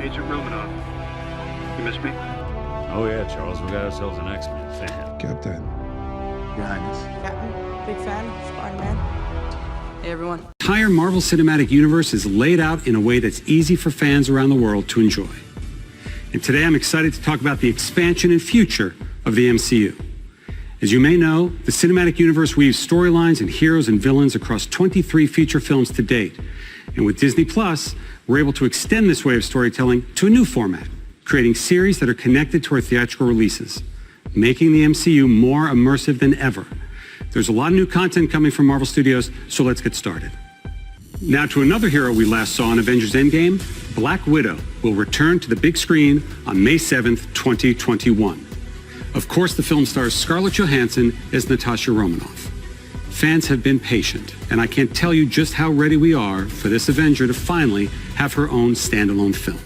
Agent Romanoff. You miss me? Oh yeah, Charles, we got ourselves an X-Men fan. Captain. Your Highness. Captain, big fan, Spiderman. Hey, everyone. The entire Marvel Cinematic Universe is laid out in a way that's easy for fans around the world to enjoy. And today I'm excited to talk about the expansion and future of the MCU. As you may know, the Cinematic Universe weaves storylines and heroes and villains across 23 feature films to date. And with Disney Plus, we're able to extend this way of storytelling to a new format, creating series that are connected to our theatrical releases, making the MCU more immersive than ever. There's a lot of new content coming from Marvel Studios, so let's get started. Now to another hero we last saw in Avengers Endgame, Black Widow will return to the big screen on May 7th, 2021. Of course, the film stars Scarlett Johansson as Natasha Romanoff. Fans have been patient, and I can't tell you just how ready we are for this Avenger to finally have her own standalone film.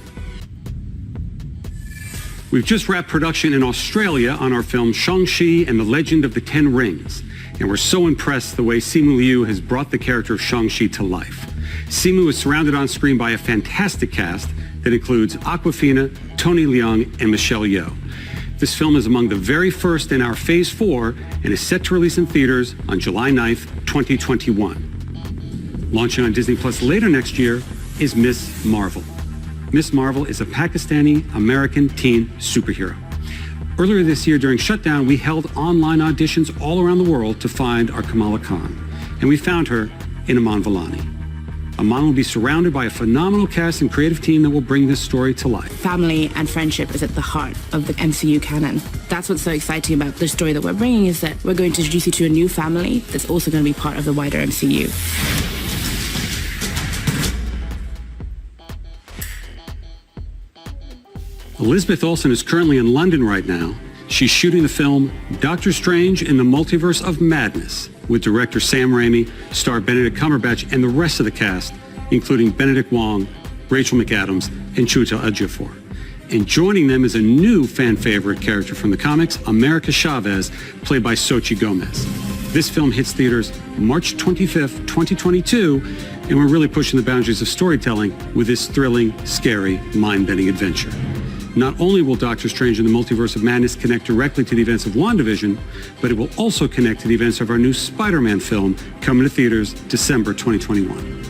We've just wrapped production in Australia on our film Shang-Chi and the Legend of the Ten Rings, and we're so impressed the way Simu Liu has brought the character of Shang-Chi to life. Simu is surrounded on screen by a fantastic cast that includes Awkwafina, Tony Leung, and Michelle Yeoh. This film is among the very first in our Phase 4 and is set to release in theaters on July 9th, 2021. Launching on Disney Plus later next year is Miss Marvel. Miss Marvel is a Pakistani-American teen superhero. Earlier this year during shutdown, we held online auditions all around the world to find our Kamala Khan, and we found her in Iman Vellani. Iman will be surrounded by a phenomenal cast and creative team that will bring this story to life. Family and friendship is at the heart of the MCU canon. That's what's so exciting about the story that we're bringing, is that we're going to introduce you to a new family that's also going to be part of the wider MCU. Elizabeth Olsen is currently in London right now. She's shooting the film Doctor Strange in the Multiverse of Madness with director Sam Raimi, star Benedict Cumberbatch, and the rest of the cast, including Benedict Wong, Rachel McAdams, and Chiwetel Ejiofor. And joining them is a new fan favorite character from the comics, America Chavez, played by Xochitl Gomez. This film hits theaters March 25th, 2022, and we're really pushing the boundaries of storytelling with this thrilling, scary, mind-bending adventure. Not only will Doctor Strange in the Multiverse of Madness connect directly to the events of WandaVision, but it will also connect to the events of our new Spider-Man film coming to theaters December 2021.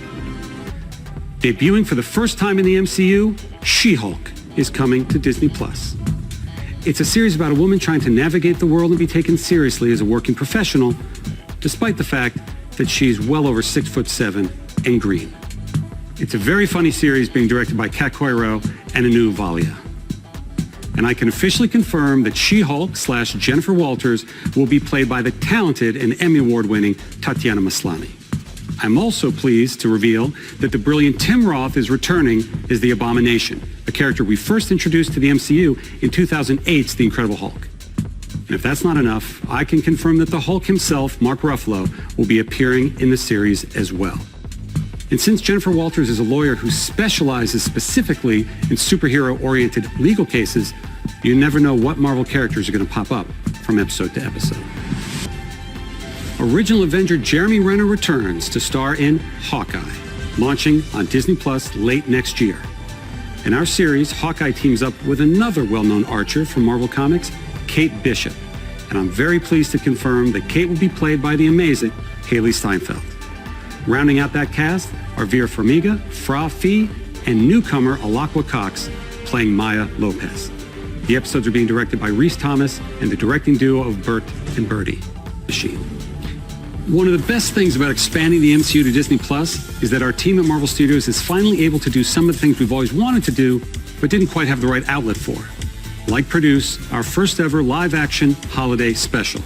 Debuting for the first time in the MCU, She-Hulk is coming to Disney Plus. It's a series about a woman trying to navigate the world and be taken seriously as a working professional, despite the fact that she's well over 6'7" and green. It's a very funny series being directed by Kat Coiro and Anu Valia. And I can officially confirm that She-Hulk / Jennifer Walters will be played by the talented and Emmy Award-winning Tatiana Maslany. I'm also pleased to reveal that the brilliant Tim Roth is returning as the Abomination, a character we first introduced to the MCU in 2008's The Incredible Hulk. And if that's not enough, I can confirm that the Hulk himself, Mark Ruffalo, will be appearing in the series as well. And since Jennifer Walters is a lawyer who specializes specifically in superhero-oriented legal cases, you never know what Marvel characters are going to pop up from episode to episode. Original Avenger Jeremy Renner returns to star in Hawkeye, launching on Disney Plus late next year. In our series, Hawkeye teams up with another well-known archer from Marvel Comics, Kate Bishop. And I'm very pleased to confirm that Kate will be played by the amazing Haley Steinfeld. Rounding out that cast are Vera Farmiga, Fra Fee, and newcomer Alakwa Cox playing Maya Lopez. The episodes are being directed by Rhys Thomas and the directing duo of Bert and Bertie, Machine. One of the best things about expanding the MCU to Disney Plus is that our team at Marvel Studios is finally able to do some of the things we've always wanted to do, but didn't quite have the right outlet for, like produce our first ever live-action holiday special.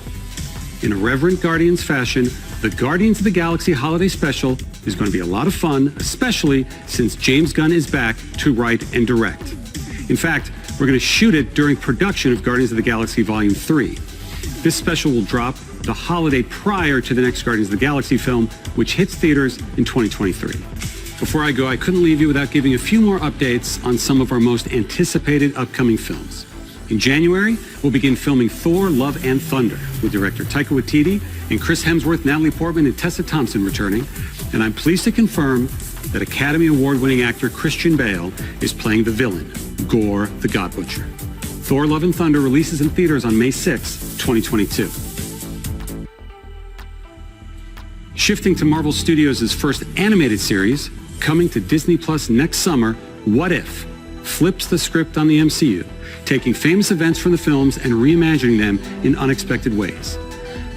In irreverent Guardians fashion, the Guardians of the Galaxy Holiday Special is going to be a lot of fun, especially since James Gunn is back to write and direct. In fact, we're going to shoot it during production of Guardians of the Galaxy Volume 3. This special will drop the holiday prior to the next Guardians of the Galaxy film, which hits theaters in 2023. Before I go, I couldn't leave you without giving a few more updates on some of our most anticipated upcoming films. In January, we'll begin filming Thor, Love and Thunder with director Taika Waititi and Chris Hemsworth, Natalie Portman, and Tessa Thompson returning. And I'm pleased to confirm that Academy Award-winning actor Christian Bale is playing the villain, Gore the God Butcher. Thor: Love and Thunder releases in theaters on May 6, 2022. Shifting to Marvel Studios' first animated series, coming to Disney Plus next summer, What If? Flips the script on the MCU, taking famous events from the films and reimagining them in unexpected ways.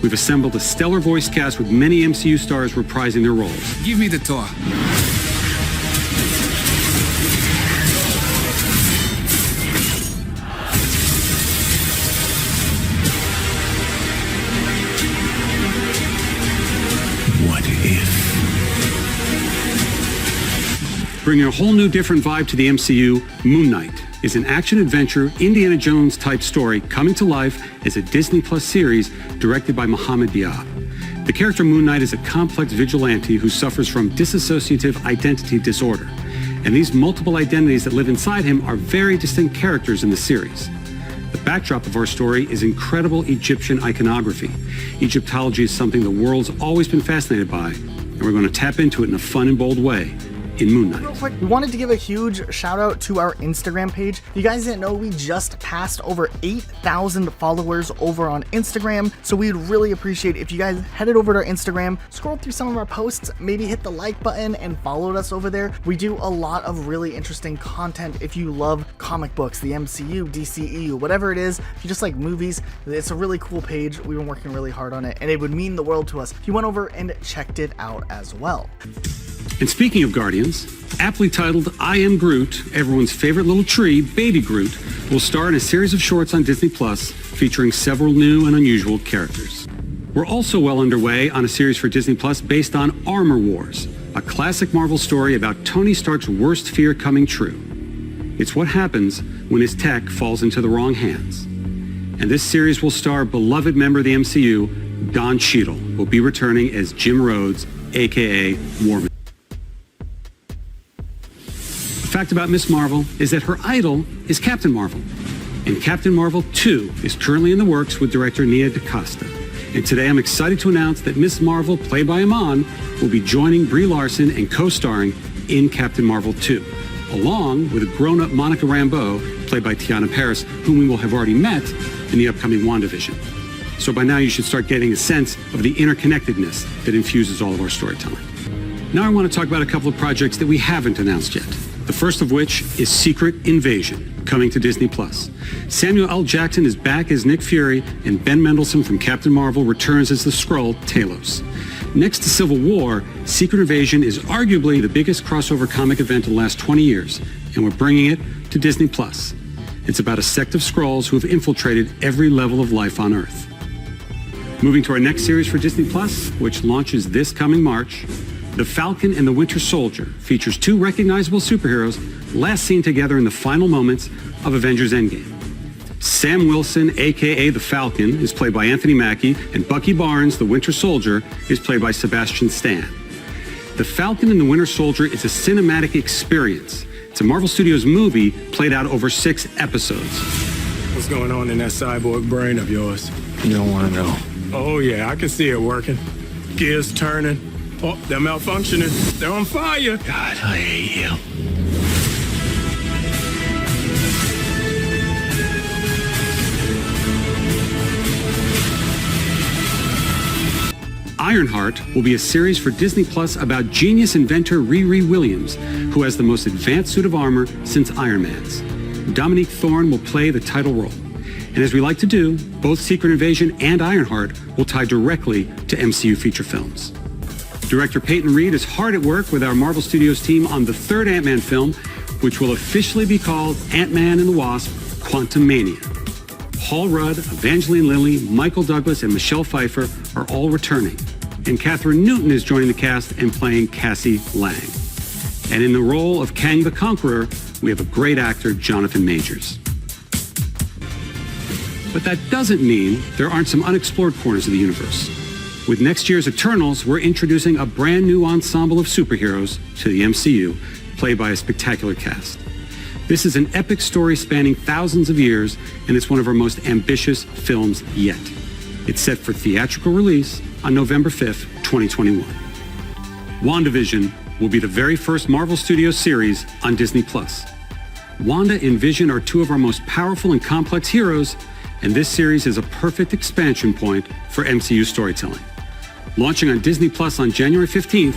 We've assembled a stellar voice cast with many MCU stars reprising their roles. Give me the tour. What if? Bringing a whole new different vibe to the MCU, Moon Knight is an action-adventure, Indiana Jones-type story coming to life as a Disney Plus series directed by Mohammed Diab. The character Moon Knight is a complex vigilante who suffers from dissociative identity disorder, and these multiple identities that live inside him are very distinct characters in the series. The backdrop of our story is incredible Egyptian iconography. Egyptology is something the world's always been fascinated by, and we're going to tap into it in a fun and bold way in Moon Knight. Real quick, we wanted to give a huge shout out to our Instagram page. If you guys didn't know, we just passed over 8,000 followers over on Instagram, so we'd really appreciate if you guys headed over to our Instagram, scrolled through some of our posts, maybe hit the like button and followed us over there. We do a lot of really interesting content if you love comic books, the MCU, DCEU, whatever it is. If you just like movies, it's a really cool page. We've been working really hard on it, and it would mean the world to us if you went over and checked it out as well. And speaking of Guardians, aptly titled I Am Groot, everyone's favorite little tree, Baby Groot, will star in a series of shorts on Disney Plus featuring several new and unusual characters. We're also well underway on a series for Disney Plus based on Armor Wars, a classic Marvel story about Tony Stark's worst fear coming true. It's what happens when his tech falls into the wrong hands. And this series will star beloved member of the MCU, Don Cheadle, will be returning as Jim Rhodes, aka War Machine. The fact about Miss Marvel is that her idol is Captain Marvel. And Captain Marvel 2 is currently in the works with director Nia DaCosta. And today I'm excited to announce that Miss Marvel, played by Iman, will be joining Brie Larson and co-starring in Captain Marvel 2, along with grown-up Monica Rambeau, played by Tiana Paris, whom we will have already met in the upcoming WandaVision. So by now you should start getting a sense of the interconnectedness that infuses all of our storytelling. Now I want to talk about a couple of projects that we haven't announced yet. The first of which is Secret Invasion, coming to Disney Plus. Samuel L. Jackson is back as Nick Fury, and Ben Mendelsohn from Captain Marvel returns as the Skrull, Talos. Next to Civil War, Secret Invasion is arguably the biggest crossover comic event in the last 20 years, and we're bringing it to Disney Plus. It's about a sect of Skrulls who have infiltrated every level of life on Earth. Moving to our next series for Disney Plus, which launches this coming March, The Falcon and the Winter Soldier features two recognizable superheroes last seen together in the final moments of Avengers Endgame. Sam Wilson, aka the Falcon, is played by Anthony Mackie, and Bucky Barnes, the Winter Soldier, is played by Sebastian Stan. The Falcon and the Winter Soldier is a cinematic experience. It's a Marvel Studios movie played out over 6 episodes. What's going on in that cyborg brain of yours? You don't want to know. Oh, yeah, I can see it working. Gears turning. Oh, they're malfunctioning. They're on fire. God, I hate you. Ironheart will be a series for Disney Plus about genius inventor Riri Williams, who has the most advanced suit of armor since Iron Man's. Dominique Thorne will play the title role. And as we like to do, both Secret Invasion and Ironheart will tie directly to MCU feature films. Director Peyton Reed is hard at work with our Marvel Studios team on the third Ant-Man film, which will officially be called Ant-Man and the Wasp: Quantumania. Paul Rudd, Evangeline Lilly, Michael Douglas, and Michelle Pfeiffer are all returning. And Catherine Newton is joining the cast and playing Cassie Lang. And in the role of Kang the Conqueror, we have a great actor, Jonathan Majors. But that doesn't mean there aren't some unexplored corners of the universe. With next year's Eternals, we're introducing a brand new ensemble of superheroes to the MCU, played by a spectacular cast. This is an epic story spanning thousands of years, and it's one of our most ambitious films yet. It's set for theatrical release on November 5th, 2021. WandaVision will be the very first Marvel Studios series on Disney+. Wanda and Vision are two of our most powerful and complex heroes, and this series is a perfect expansion point for MCU storytelling. Launching on Disney+ on January 15th.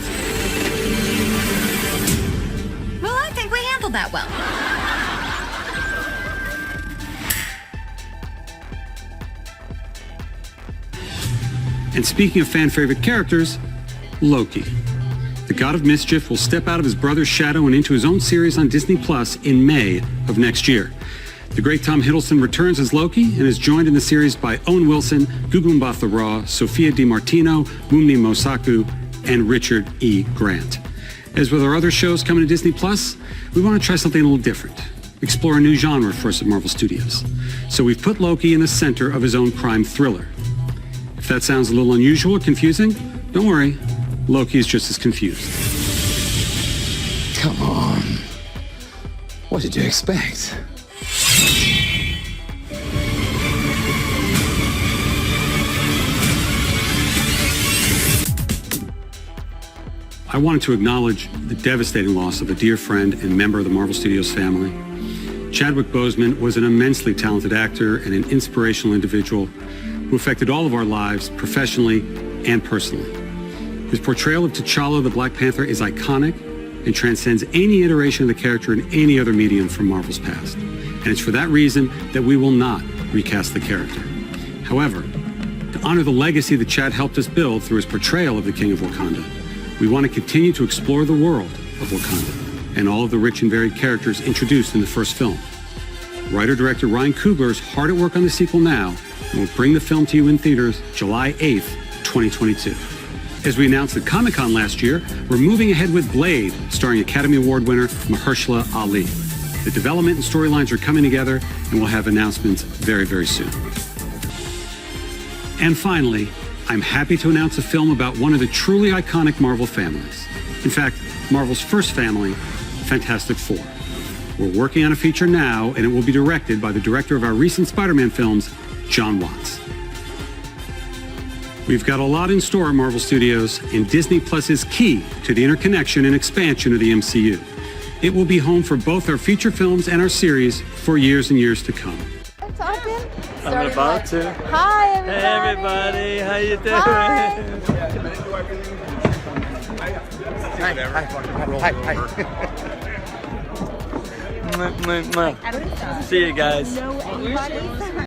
Well, I think we handled that well. And speaking of fan-favorite characters, Loki. The god of mischief will step out of his brother's shadow and into his own series on Disney+ in May of next year. The great Tom Hiddleston returns as Loki and is joined in the series by Owen Wilson, Gugu Mbatha-Raw, Sophia DiMartino, Mumni Mosaku, and Richard E. Grant. As with our other shows coming to Disney+, we want to try something a little different. Explore a new genre for us at Marvel Studios. So we've put Loki in the center of his own crime thriller. If that sounds a little unusual or confusing, don't worry, Loki is just as confused. Come on. What did you expect? I wanted to acknowledge the devastating loss of a dear friend and member of the Marvel Studios family. Chadwick Boseman was an immensely talented actor and an inspirational individual who affected all of our lives professionally and personally. His portrayal of T'Challa the Black Panther is iconic and transcends any iteration of the character in any other medium from Marvel's past. And it's for that reason that we will not recast the character. However, to honor the legacy that Chad helped us build through his portrayal of the King of Wakanda, we want to continue to explore the world of Wakanda and all of the rich and varied characters introduced in the first film. Writer-director Ryan Coogler is hard at work on the sequel now and will bring the film to you in theaters July 8th, 2022. As we announced at Comic-Con last year, we're moving ahead with Blade, starring Academy Award winner Mahershala Ali. The development and storylines are coming together, and we'll have announcements very, very soon. And finally, I'm happy to announce a film about one of the truly iconic Marvel families. In fact, Marvel's first family, Fantastic Four. We're working on a feature now, and it will be directed by the director of our recent Spider-Man films, John Watts. We've got a lot in store at Marvel Studios, and Disney Plus is key to the interconnection and expansion of the MCU. It will be home for both our feature films and our series for years and years to come. Talking? I'm about to. Hi, everybody. Hey, everybody. How you doing? Hi. See you guys. Know anybody?